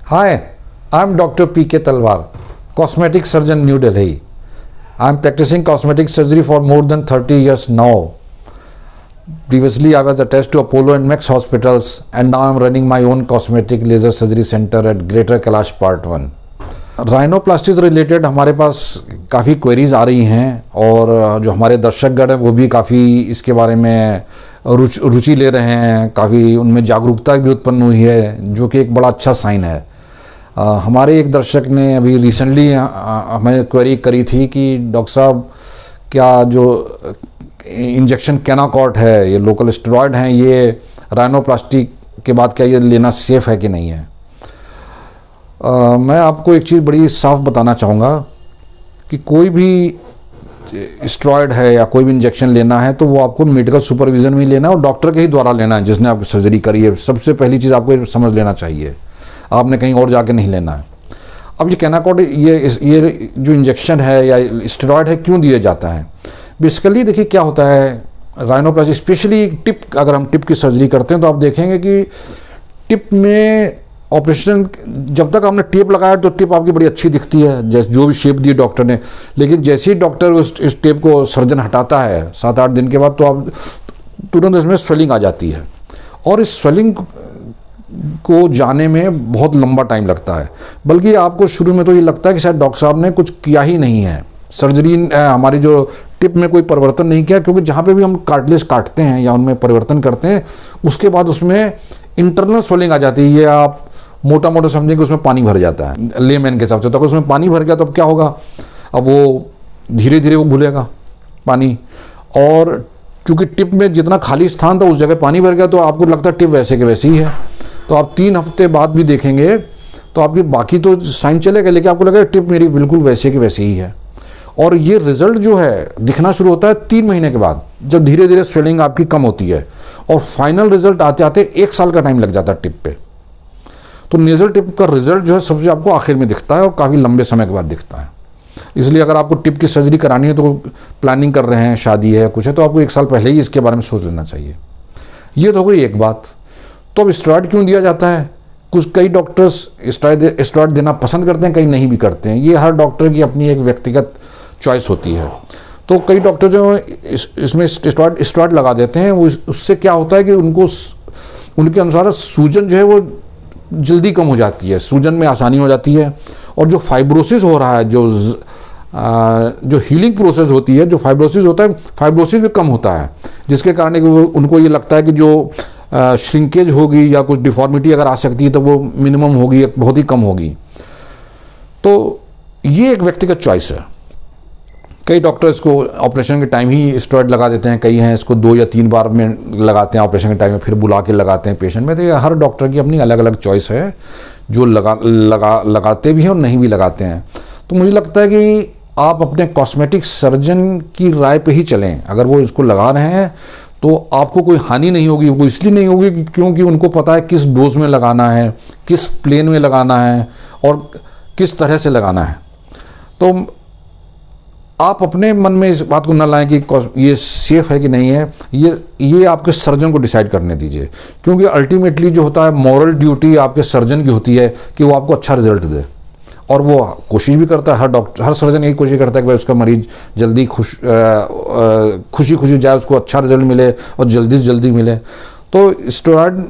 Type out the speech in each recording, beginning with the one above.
Hi, I'm Dr. P.K. Talwar, cosmetic surgeon, New Delhi. I'm practicing cosmetic surgery for more than 30 years now. Previously, I was attached to Apollo and Max hospitals, and now I'm running my own cosmetic laser surgery center at Greater Kailash Part 1. Rhinoplasty से related हमारे पास काफ़ी queries आ रही हैं और जो हमारे दर्शकगण हैं वो भी काफ़ी इसके बारे में रुचि ले रहे हैं, काफ़ी उनमें जागरूकता भी उत्पन्न हुई है, जो कि एक बड़ा अच्छा साइन है। हमारे एक दर्शक ने अभी रिसेंटली हमें क्वेरी करी थी कि डॉक्टर साहब क्या जो इंजेक्शन कैनाकॉर्ड है, ये लोकल स्टेरॉयड हैं, ये राइनोप्लास्टी के बाद क्या ये लेना सेफ़ है कि नहीं है। मैं आपको एक चीज़ बड़ी साफ बताना चाहूँगा कि कोई भी स्टेरॉयड है या कोई भी इंजेक्शन लेना है तो वो आपको मेडिकल सुपरविज़न में लेना है और डॉक्टर के ही द्वारा लेना है जिसने आपकी सर्जरी करी है। सबसे पहली चीज़ आपको समझ लेना चाहिए, आपने कहीं और जाके नहीं लेना है। अब ये कैनाकॉर्ड ये जो इंजेक्शन है या स्टेरॉयड है क्यों दिया जाता है? बेसिकली देखिए क्या होता है, राइनोप्लास्टी स्पेशली टिप, अगर हम टिप की सर्जरी करते हैं तो आप देखेंगे कि टिप में ऑपरेशन जब तक आपने टेप लगाया तो टिप आपकी बड़ी अच्छी दिखती है, जैसे जो भी शेप दी डॉक्टर ने, लेकिन जैसे ही डॉक्टर इस टेप को सर्जन हटाता है 7-8 दिन के बाद तो आप तुरंत इसमें स्वेलिंग आ जाती है और इस स्वेलिंग को जाने में बहुत लंबा टाइम लगता है। बल्कि आपको शुरू में तो ये लगता है कि शायद डॉक्टर साहब ने कुछ किया ही नहीं है, सर्जरी हमारी जो टिप में कोई परिवर्तन नहीं किया, क्योंकि जहाँ पे भी हम कार्टिलेज काटते हैं या उनमें परिवर्तन करते हैं उसके बाद उसमें इंटरनल स्वेलिंग आ जाती है। ये आप मोटा मोटा समझें कि उसमें पानी भर जाता है लेमैन के हिसाब से। तो अगर उसमें पानी भर गया तो अब क्या होगा, अब वो धीरे धीरे वो घुलेगा पानी, और चूँकि टिप में जितना खाली स्थान था उस जगह पानी भर गया तो आपको लगता है टिप वैसे के वैसे ही है। तो आप 3 हफ्ते बाद भी देखेंगे तो आपकी बाकी तो साइन चलेगा, लेकिन आपको लगेगा टिप मेरी बिल्कुल वैसे की वैसे ही है। और ये रिजल्ट जो है दिखना शुरू होता है 3 महीने के बाद, जब धीरे धीरे स्वेलिंग आपकी कम होती है, और फाइनल रिजल्ट आते आते 1 साल का टाइम लग जाता है टिप पे। तो नेजल टिप का रिजल्ट जो है सबसे आपको आखिर में दिखता है और काफ़ी लंबे समय के बाद दिखता है। इसलिए अगर आपको टिप की सर्जरी करानी है तो प्लानिंग कर रहे हैं, शादी है, कुछ है, तो आपको 1 साल पहले ही इसके बारे में सोच लेना चाहिए। ये तो हो गई एक बात। तो अब स्टेरॉयड क्यों दिया जाता है? कई डॉक्टर्स स्टेरॉयड देना पसंद करते हैं, कई नहीं भी करते हैं। ये हर डॉक्टर की अपनी एक व्यक्तिगत चॉइस होती है। तो कई डॉक्टर जो इसमें स्टेरॉयड लगा देते हैं, वो उससे क्या होता है कि उनके अनुसार सूजन जो है वो जल्दी कम हो जाती है, सूजन में आसानी हो जाती है, और जो फाइब्रोसिस हो रहा है, जो हीलिंग प्रोसेस होती है, जो फाइब्रोसिस होता है, फाइब्रोसिस भी कम होता है, जिसके कारण उनको ये लगता है कि जो श्रिंकेज होगी या कुछ डिफॉर्मिटी अगर आ सकती है तो वो मिनिमम होगी, बहुत ही कम होगी। तो ये एक व्यक्तिगत चॉइस है। कई डॉक्टर इसको ऑपरेशन के टाइम ही स्टेरॉयड लगा देते हैं, कई हैं इसको 2 या 3 बार में लगाते हैं ऑपरेशन के टाइम में, फिर बुला के लगाते हैं पेशेंट में। तो ये हर डॉक्टर की अपनी अलग अलग चॉइस है, जो लगाते भी हैं और नहीं भी लगाते हैं। तो मुझे लगता है कि आप अपने कॉस्मेटिक सर्जन की राय पे ही चलें। अगर वो इसको लगा रहे हैं तो आपको कोई हानि नहीं होगी। वो इसलिए नहीं होगी क्योंकि उनको पता है किस डोज में लगाना है, किस प्लेन में लगाना है और किस तरह से लगाना है। तो आप अपने मन में इस बात को न लाएं कि ये सेफ़ है कि नहीं है, ये आपके सर्जन को डिसाइड करने दीजिए, क्योंकि अल्टीमेटली जो होता है मॉरल ड्यूटी आपके सर्जन की होती है कि वो आपको अच्छा रिजल्ट दे, और वो कोशिश भी करता है। हर सर्जन यही कोशिश करता है कि भाई उसका मरीज जल्दी खुशी खुशी जाए, उसको अच्छा रिजल्ट मिले और जल्दी से जल्दी मिले। तो स्टेरॉयड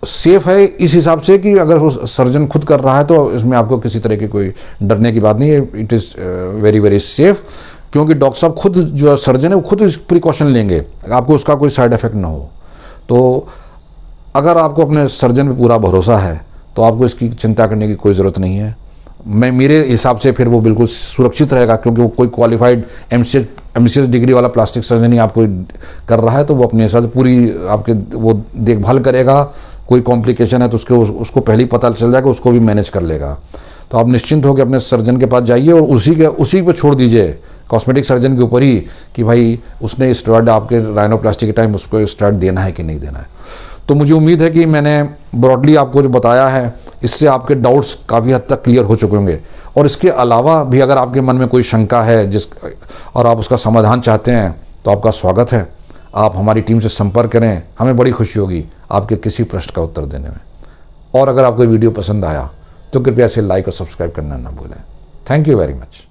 सेफ़ है इस हिसाब से कि अगर वो सर्जन खुद कर रहा है तो इसमें आपको किसी तरह की कोई डरने की बात नहीं है। It is very very safe, क्योंकि डॉक्टर साहब खुद जो सर्जन है वो खुद इस प्रिकॉशन लेंगे, आपको उसका कोई साइड इफ़ेक्ट ना हो। तो अगर आपको अपने सर्जन पे पूरा भरोसा है तो आपको इसकी चिंता करने की कोई ज़रूरत नहीं है। मेरे हिसाब से फिर वो बिल्कुल सुरक्षित रहेगा, क्योंकि वो कोई क्वालिफाइड एमसीएस डिग्री वाला प्लास्टिक सर्जन ही आपको कर रहा है, तो वो अपने हिसाब से पूरी आपके वो देखभाल करेगा। कोई कॉम्प्लिकेशन है तो उसको पहले ही पता चल जाएगा, उसको भी मैनेज कर लेगा। तो आप निश्चिंत होकर अपने सर्जन के पास जाइए और उसी पे छोड़ दीजिए, कॉस्मेटिक सर्जन के ऊपर ही, कि भाई उसने स्टेरॉयड आपके राइनोप्लास्टी के टाइम उसको स्टेरॉयड देना है कि नहीं देना है। तो मुझे उम्मीद है कि मैंने ब्रॉडली आपको जो बताया है इससे आपके डाउट्स काफ़ी हद तक क्लियर हो चुके होंगे। और इसके अलावा भी अगर आपके मन में कोई शंका है और आप उसका समाधान चाहते हैं तो आपका स्वागत है। आप हमारी टीम से संपर्क करें, हमें बड़ी खुशी होगी आपके किसी प्रश्न का उत्तर देने में। और अगर आपको वीडियो पसंद आया तो कृपया से लाइक और सब्सक्राइब करना ना भूलें। Thank you very much.